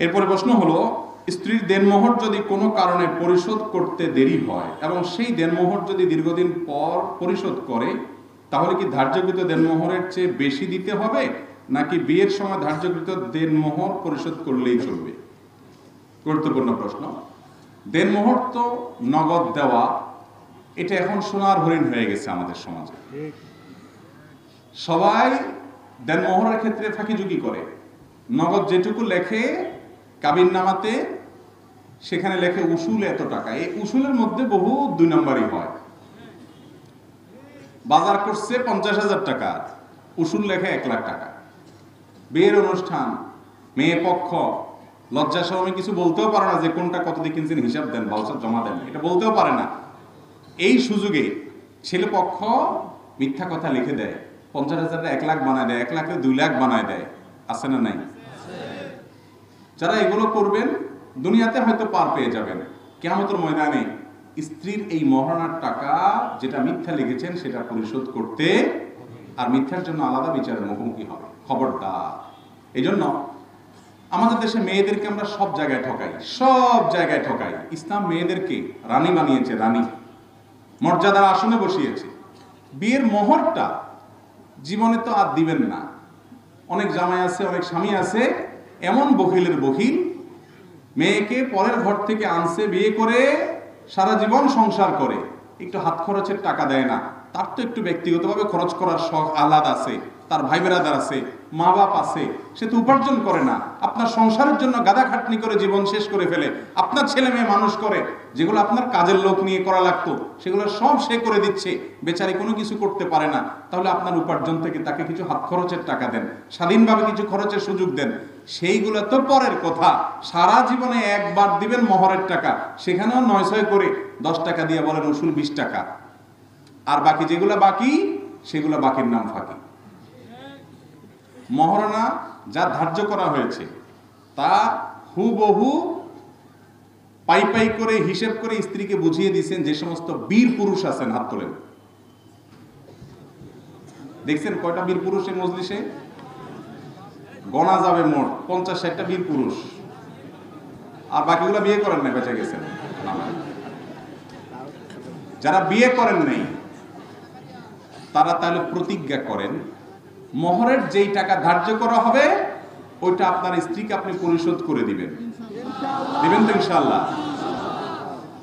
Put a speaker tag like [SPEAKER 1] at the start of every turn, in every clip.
[SPEAKER 1] এরপরে প্রশ্ন হলো, স্ত্রীর দেনমোহর যদি কোনো কারণে পরিশোধ করতে দেরি হয় এবং সেই দেনমোহর যদি দীর্ঘদিন পর পরিশোধ করে, তাহলে কি ধার্যকৃত দেনমোহরের চেয়ে বেশি দিতে হবে, নাকি বিয়ের সময় ধার্যকৃত দেনমোহর পরিশোধ করলেই চলবে? গুরুত্বপূর্ণ প্রশ্ন। দেনমোহর তো নগদ দেওয়া, এটা এখন সোনার হরিণ হয়ে গেছে আমাদের সমাজে। সবাই দেনমোহরের ক্ষেত্রে ফাঁকিঝুঁকি করে। নগদ যেটুকু লেখে কাবিননামাতে, সেখানে লেখে উসুল এত টাকা। এই উসুলের মধ্যে বহু 2 নম্বরই হয়। বাজার করছে 50,000 টাকা, উসুল লেখে 1 লাখ টাকা। বিয়ের অনুষ্ঠান, মেয়ে পক্ষ লজ্জা শরমে কিছু বলতেও পারে না যে কোনটা কত দিয়ে কিনছেন হিসাব দেন, ভাউচার জমা দেন, এটা বলতেও পারে না। এই সুযোগে ছেলে পক্ষ মিথ্যা কথা লিখে দেয়, 50,000 1 লাখ বানায় দেয়, 1 লাখে 2 লাখ বানায় দেয়। আছে না নাই? যারা এগুলো করবেন দুনিয়াতে হয়তো পার পেয়ে যাবেন, কিয়ামতের ময়দানে স্ত্রীর এই মহারণার টাকা যেটা মিথ্যা লিখেছেন সেটা পরিশোধ করতে, আর মিথ্যার জন্য আলাদা বিচারের মুখোমুখি হবে। খবরদার। এই জন্য আমাদের দেশে মেয়েদেরকে আমরা সব জায়গায় ঠকাই, সব জায়গায় ঠকাই। ইসলাম মেয়েদেরকে রানী বানিয়েছে, রানী মর্যাদার আসনে বসিয়েছে। বিয়ের মোহরটা জীবনে তো আর দিবেন না। অনেক জামাই আছে, অনেক স্বামী আছে, এমন বখিলের বখিল, মেয়েকে পরের ঘর থেকে আনছে, বিয়ে করে সারা জীবন সংসার করে, একটু হাত খরচের টাকা দেয় না। তার তো একটু ব্যক্তিগতভাবে খরচ করার শখ আলাদা আছে, তার ভাই বেরাদার আছে, মা বাপ আছে, সে তো উপার্জন করে না। আপনার সংসারের জন্য গাদা খাটনি করে জীবন শেষ করে ফেলে, আপনার ছেলে মেয়ে মানুষ করে, যেগুলো আপনার কাজের লোক নিয়ে করা লাগতো সেগুলো সব সে করে দিচ্ছে, বেচারি কোনো কিছু করতে পারে না। তাহলে আপনার উপার্জন থেকে তাকে কিছু হাত খরচের টাকা দেন, স্বাধীনভাবে কিছু খরচের সুযোগ দেন। সেইগুলো তো পরের কথা। সারা জীবনে একবার দিবেন মোহরের টাকা, সেখানেও 900 করে 10 টাকা দিয়ে বলেন উসুল 20 টাকা, আর বাকি যেগুলো বাকি সেগুলো বাকির নাম ফাঁকি। মহারণা যা ধার্য করা হয়েছে তা হুবহু পাই পাই করে হিসেব করে স্ত্রীকে বুঝিয়ে দিয়েছেন। যে সমস্ত বীর পুরুষ আছেন, হাত তোলেন। দেখছেন কয়টা বীর পুরুষ এই মজলিসে? গণা যাবে মোট 50-60টা বীর পুরুষ, আর বাকিগুলো বিয়ে করেন না, বেঁচে গেছেন। যারা বিয়ে করেন নাই তারা তাহলে প্রতিজ্ঞা করেন, মোহরের যেই টাকা ধার্য করা হবে ওইটা আপনার স্ত্রীকে আপনি পরিশোধ করে দিবেন। দিবেন তো ইনশাআল্লাহ?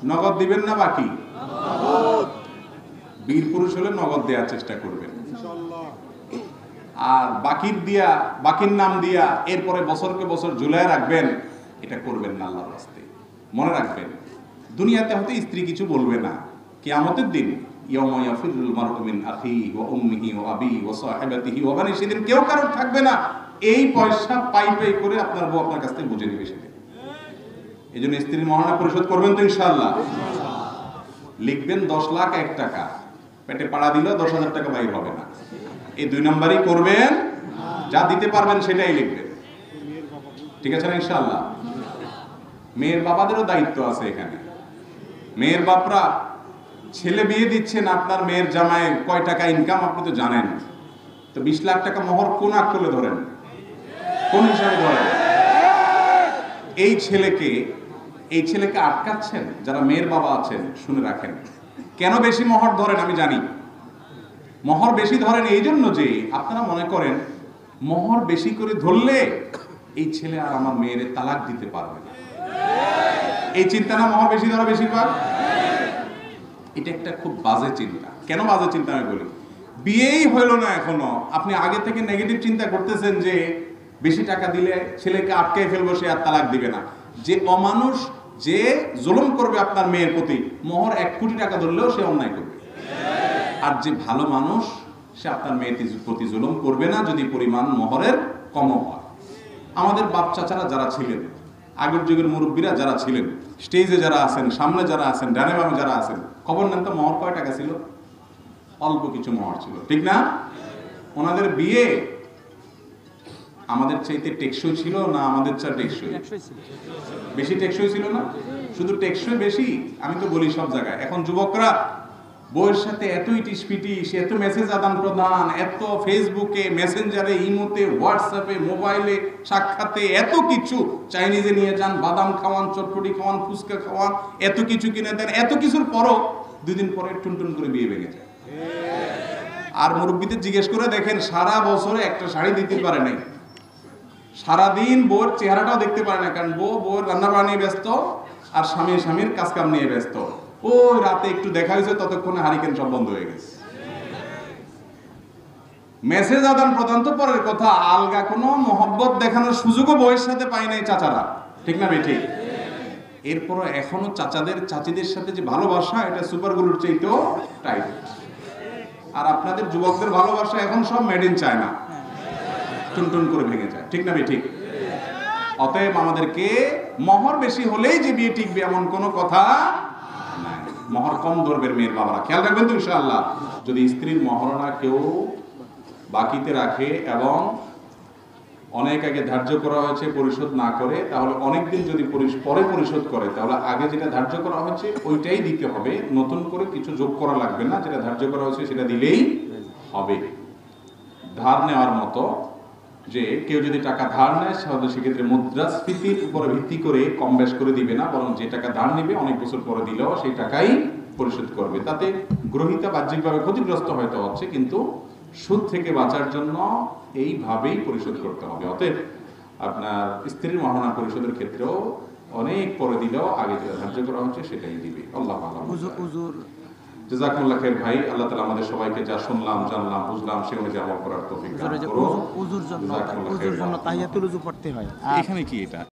[SPEAKER 1] নগদ দিবেন না বাকি? বীর পুরুষ হলে নগদ দেওয়ার চেষ্টা করবেন, আর বাকির নাম দিয়া এরপরে বছরকে বছর ঝুলায় রাখবেন, এটা করবেন না আল্লাহর রাস্তায়। মনে রাখবেন, দুনিয়াতে হয়তো স্ত্রী কিছু বলবে না, কিয়ামতের দিন ইয়াউমা ইয়াফিরুল মারউ মিন আখিহি ওয়া উম্মিহি ওয়া আবিহি ওয়া সাহিবাতিহি ওয়া বানিহি, সেদিন কেউ কারোর থাকবে না। এই পয়সা পাই পাই করে আপনার বউ আপনার কাছ থেকে বুঝে নেবে সেদিন। এই জন্য স্ত্রীর মহারণা পরিশোধ করবেন তো ইনশাআল্লাহ? লিখবেন 10 লাখ 1 টাকা, পেটে পাড়া দিলেও 10,000 টাকা বাইর হবে না। এই 2 নম্বরই করবেন, যা দিতে পারবেন সেটাই লিখবেন। ঠিক আছে না ইনশাআল্লাহ? মেয়ের বাবাদেরও দায়িত্ব আছে এখানে। মেয়ের বাপরা ছেলে বিয়ে দিচ্ছেন, আপনার মেয়ের জামাই কয় টাকা ইনকাম আপনি তো জানেন। তো 20 লাখ টাকা মোহর কোন আকলে ধরেন, কোন হিসাবে ধরেন? এই ছেলেকে আটকাচ্ছেন। যারা মেয়ের বাবা আছেন শুনে রাখেন, কেন বেশি মোহর ধরেন আমি জানি। মোহর বেশি ধরেন এই জন্য যে আপনারা মনে করেন মোহর বেশি করে ধরলে এই ছেলে আর আমার মেয়ের তালাক দিতে পারবে না। এই চিন্তা না মোহর বেশি ধরা বেশিরভাগ? এটা একটা খুব বাজে চিন্তা। কেন বাজে চিন্তা আমি বলি, বিয়েই হইল না এখনো, আপনি আগে থেকে নেগেটিভ চিন্তা করতেছেন যে বেশি টাকা দিলে ছেলেকে আটকাই ফেলবো, সে আর তালাক দিবে না। যে অমানুষ, যে জুলুম করবে আপনার মেয়ের প্রতি, মোহর 1 কোটি টাকা ধরলেও সে অন্যায় করবে। আর যে ভালো মানুষ, সে আপনার মেয়ের প্রতি জুলুম করবে না যদি পরিমাণ মোহরের কম হয়। আমাদের বাপ চাচারা যারা ছিলেন, আগের যুগের মুরব্বীরা যারা ছিলেন, স্টেজে যারা আছেন, সামনে যারা আছেন, ডানে বামে যারা আছেন, খবর নেন তো মোহর কয় টাকা ছিল? অল্প কিছু মোহর ছিল, ঠিক না? ওনাদের বিয়ে আমাদের চাইতে টেকসই ছিল না আমাদের চা টেকসই? বেশি টেকসই ছিল না? শুধু টেকসই বেশি? আমি তো বলি সব জায়গায় এখন যুবকরা বউয়ের সাথে এত ইটিস পিটিস, এত মেসেজ আদান প্রদান, এত ফেসবুকে, মেসেঞ্জারে, ইমোতে, হোয়াটসঅ্যাপে, মোবাইলে, সাক্ষাতে, এত কিছু, চাইনিজে নিয়ে যান, বাদাম খাওয়ান, চটপটি খাওয়ান, ফুচকা খাওয়ান, এত কিছু কিনে দেন, এত কিছুর পরও 2 দিন পরে টুনটুন করে বিয়ে ভেঙে যায়। আর মুরব্বীদের জিজ্ঞেস করে দেখেন, সারা বছরে একটা শাড়ি দিতে পারে নাই, সারাদিন বউয়ের চেহারাটাও দেখতে পারে না, কারণ বউয়ের রান্না বান্না নিয়ে ব্যস্ত, আর স্বামীর কাজকাম নিয়ে ব্যস্ত। ওই রাতে একটু দেখা হয়েছে, ততক্ষণে হারিকেন সব বন্ধ হয়ে গেছে। মেসেজ আদান প্রদান তো পরের কথা, আলগা কোনো মহব্বত দেখানোর সুযোগও বউয়ের সাথে পায় নাই চাচারা, ঠিক না ভাই? ঠিক। এরপরও এখনো চাচিদের সাথে যে ভালোবাসা, এটা সুপারগুলোর চাইতেও টাইট। আর আপনাদের যুবকদের ভালোবাসা এখন সব মেড ইন চায়না, টুনটুন করে ভেঙে যায়, ঠিক না ভাই? ঠিক। অতএব আমাদেরকে মহর বেশি হলেই যে বিয়ে টিকবে এমন কোনো কথা নাই। মহর কম ধরবেন মেয়ের বাবারা, খেয়াল রাখবেন তো ইনশাআল্লাহ। যদি স্ত্রীর মহরনা কেউ বাকিতে রাখে এবং অনেক আগে ধার্য করা হয়েছে পরিশোধ না করে, তাহলে অনেকদিন যদি পরে পরিশোধ করে, তাহলে আগে যেটা ধার্য করা হয়েছে ওইটাই দিতে হবে, নতুন করে কিছু যোগ করা লাগবে না, যেটা ধার্য করা হয়েছে সেটা দিলেই হবে। ধার নেওয়ার মতো, যে কেউ যদি টাকা ধার নেয় তাহলে সেক্ষেত্রে মুদ্রাস্ফীতির উপরে ভিত্তি করে কম বেশ করে দিবে না, বরং যে টাকা ধার নেবে অনেক বছর পরে দিলেও সেই টাকাই পরিশোধ করবে। তাতে গ্রহীতা বাহ্যিকভাবে ক্ষতিগ্রস্ত হয়তো হচ্ছে, কিন্তু সুদ থেকে বাঁচার জন্য এইভাবেই পরিশোধ করতে হবে। অতএব আপনার স্ত্রীর মহারণা পরিশোধের ক্ষেত্রেও অনেক পরে দিলেও আগে যেটা ধার্য করা হচ্ছে সেটাই দিবে। আল্লাহ জাযাকুমুল্লাহ খাইর ভাই, আল্লাহ তাআলা আমাদের সবাইকে যা শুনলাম, জানলাম, বুঝলাম সে অনুযায়ী আমল করার তৌফিক দান করুন।
[SPEAKER 2] উযুর জন্য তাহিয়াতুল উযু পড়তে হয়।
[SPEAKER 1] এখানে কি এটা?